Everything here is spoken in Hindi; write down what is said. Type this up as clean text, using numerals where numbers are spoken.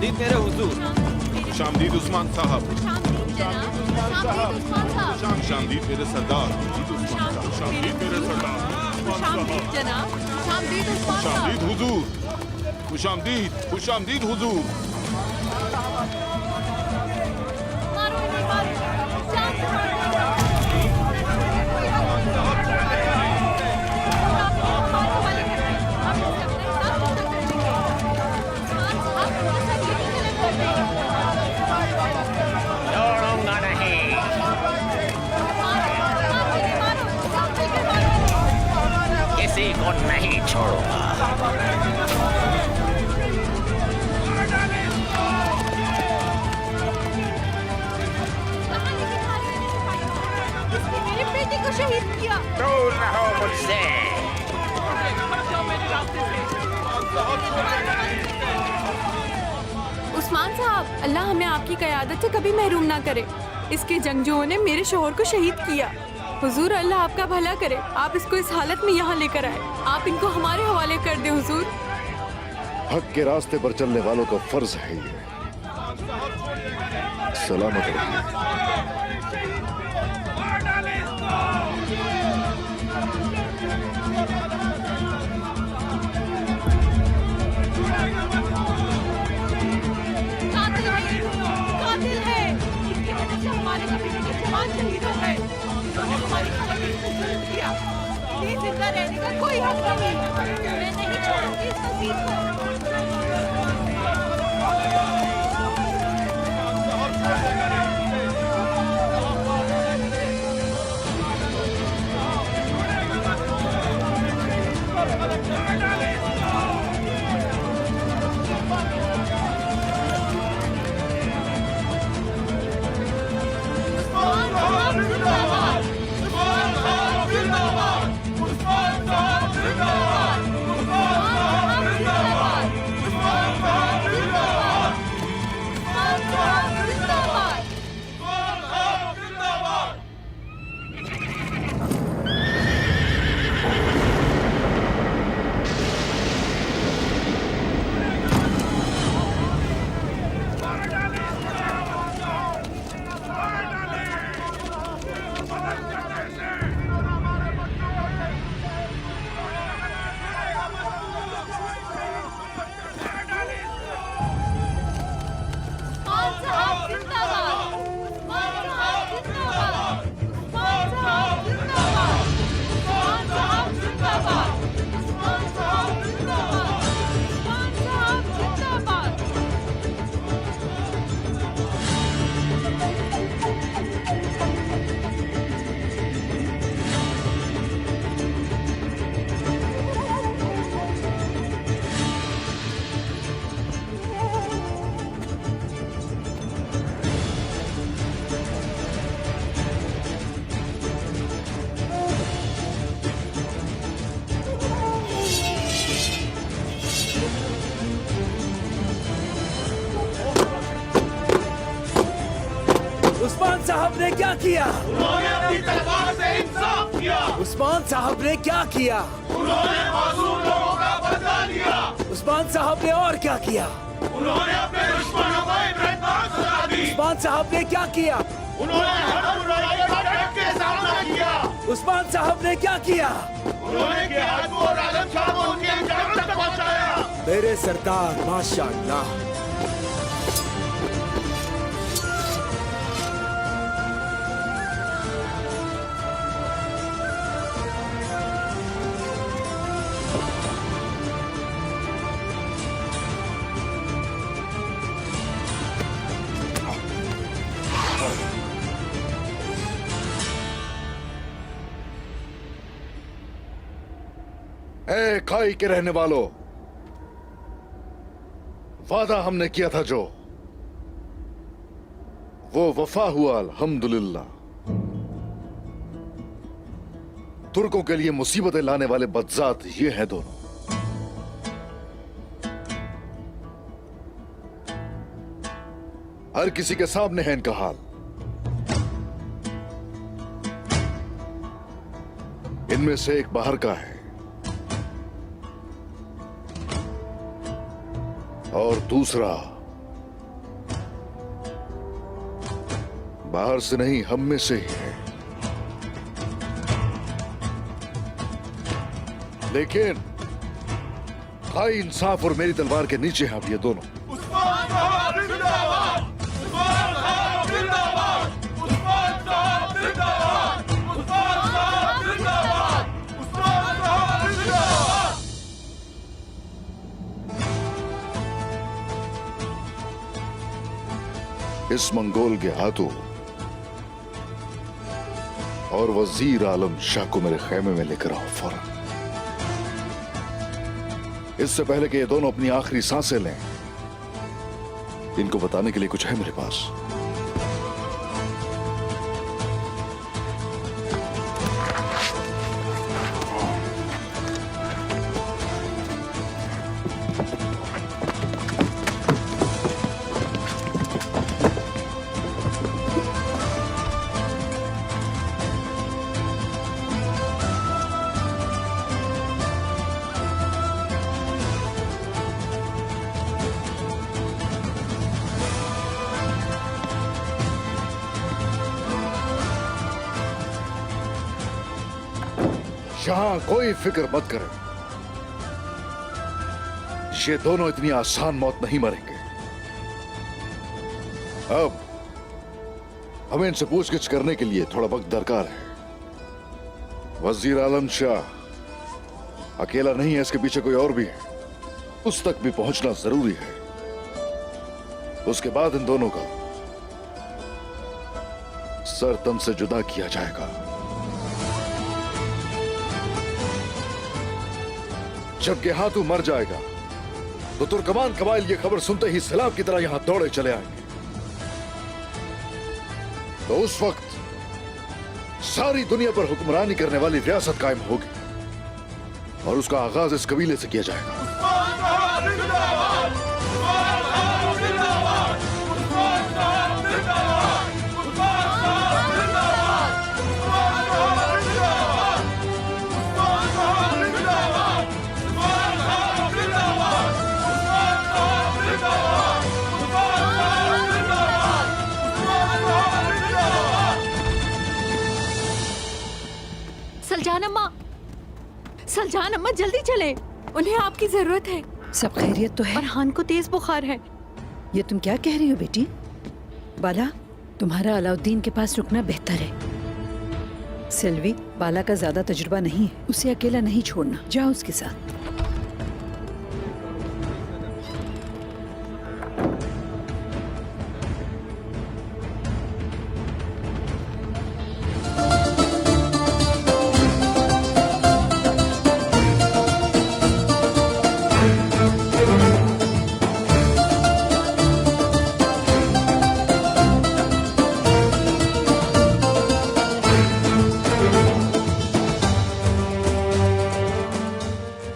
खुशामदीद मेरे हुजूर। खुशामदीद उस्मान साहब। खुशामदीद मेरे सरदार। खुशामदीद मेरे सरदार। खुशामदीद हुजूर। खुशामदीद हुजूर। छोड़ूंगा नहीं। किसी को नहीं छोड़ूंगा। मेरे बेटे को शहीद किया। दूर रहो मुझसे। उस्मान साहब, अल्लाह हमें आपकी क़यादत से कभी महरूम ना करे। इसके जंगजुओं ने मेरे शोहर को शहीद किया। हुजूर, अल्लाह आपका भला करे। आप इसको इस हालत में यहाँ लेकर आए। आप इनको हमारे हवाले कर दे हुजूर। हक के रास्ते पर चलने वालों का फर्ज है ये। सलामत रहिए। कातिल है। इसकी वजह से हमारे कबीले के जवान शहीद हो गए। उन्होंने हमारी खलीफा को जुल्म किया। ये जिंदा रहने का कोई हक नहीं। मैं नहीं छोड़ूंगी इस नसीब को। उस्मान साहब ने क्या किया? उन्होंने अपनी तलवार से इंसाफ किया। उस्मान साहब ने क्या किया? उन्होंने मासूम लोगों का बदला लिया। उस्मान साहब ने और क्या किया? उन्होंने अपने दुश्मनों को इबरतनाक सजा दी। उस्मान साहब ने क्या किया? उन्होंने हर बुराई का डट के सामना किया। उस्मान साहब ने क्या किया? उन्होंने जिहाद को और आलम शाह को उनके अंजाम तक पहुंचाया। मेरे सरदार माशाअल्लाह। ए खाई के रहने वालों, वादा हमने किया था जो, वो वफा हुआ अल्हम्दुलिल्लाह। तुर्कों के लिए मुसीबतें लाने वाले बदजात ये हैं दोनों। हर किसी के सामने है इनका हाल। इनमें से एक बाहर का है और दूसरा बाहर से नहीं, हम में से ही है। लेकिन भाई इंसाफ और मेरी तलवार के नीचे हैं अब ये दोनों। उस्मान साहब जिंदाबाद! उस्मान साहब जिंदाबाद! उस्मान साहब जिंदाबाद! उस्मान साहब जिंदाबाद! उस्मान साहब जिंदाबाद! इस मंगोल के हाथों और वजीर आलम शाह को मेरे खेमे में लेकर आओ फौरन। इससे पहले कि ये दोनों अपनी आखिरी सांसें लें, इनको बताने के लिए कुछ है मेरे पास। यहां कोई फिक्र मत करें, ये दोनों इतनी आसान मौत नहीं मरेंगे। अब हमें इनसे पूछगिछ करने के लिए थोड़ा वक्त दरकार है। वजीर आलम शाह अकेला नहीं है, इसके पीछे कोई और भी है, उस तक भी पहुंचना जरूरी है। उसके बाद इन दोनों का सर तन से जुदा किया जाएगा। जब गेहातू मर जाएगा तो तुर्कमान कबाइल ये खबर सुनते ही सैलाब की तरह यहां दौड़े चले आएंगे। तो उस वक्त सारी दुनिया पर हुक्मरानी करने वाली रियासत कायम होगी और उसका आगाज इस कबीले से किया जाएगा। उस्मान साहब जिंदाबाद! उस्मान साहब जिंदाबाद! उस्मान साहब जिंदाबाद! उस्मान साहब जिंदाबाद! उस्मान साहब जिंदाबाद! उस्मान साहब जिंदाबाद! उस्मान साहब जिंदाबाद! उस्मान साहब जिंदाबाद! उस्मान साहब जिंदाबाद! उस्मान साहब जिंदाबाद! सलजान अम्मा, सलजान अम्मा जल्दी चले, उन्हें आपकी जरूरत है। सब खैरियत तो है? फरहान को तेज बुखार है। ये तुम क्या कह रही हो बेटी? बाला, तुम्हारा अलाउद्दीन के पास रुकना बेहतर है। सिल्वी, बाला का ज्यादा तजुर्बा नहीं है, उसे अकेला नहीं छोड़ना, जाओ उसके साथ।